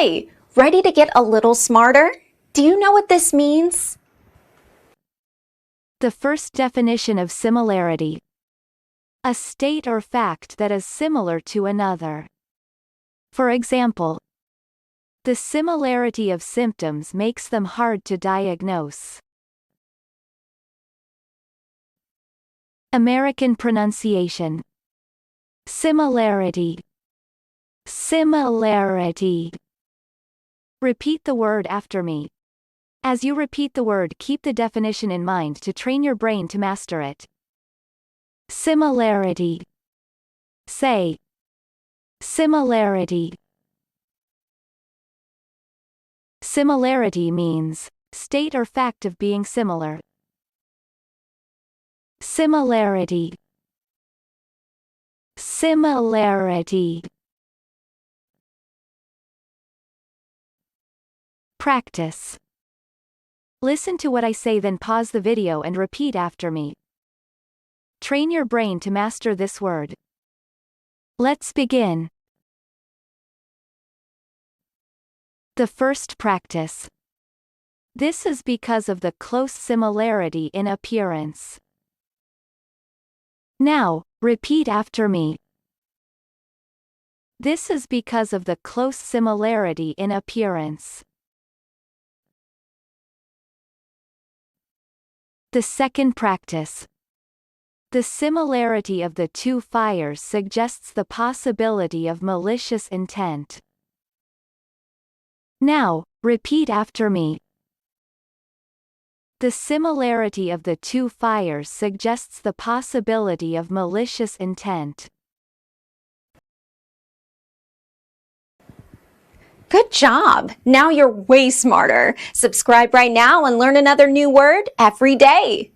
Hi, ready to get a little smarter? Do you know what this means? The first definition of similarity. A state or fact that is similar to another. For example, the similarity of symptoms makes them hard to diagnose. American pronunciation. Similarity. Similarity. Repeat the word after me. As you repeat the word, keep the definition in mind to train your brain to master it. Similarity. Say. Similarity. Similarity means state or fact of being similar. Similarity. Similarity. Practice. Listen to what I say, then pause the video and repeat after me. Train your brain to master this word. Let's begin. The first practice. This is because of the close similarity in appearance. Now, repeat after me. This is because of the close similarity in appearance. The second practice. The similarity of the two fires suggests the possibility of malicious intent. Now, repeat after me. The similarity of the two fires suggests the possibility of malicious intent. Good job! Now you're way smarter. Subscribe right now and learn another new word every day.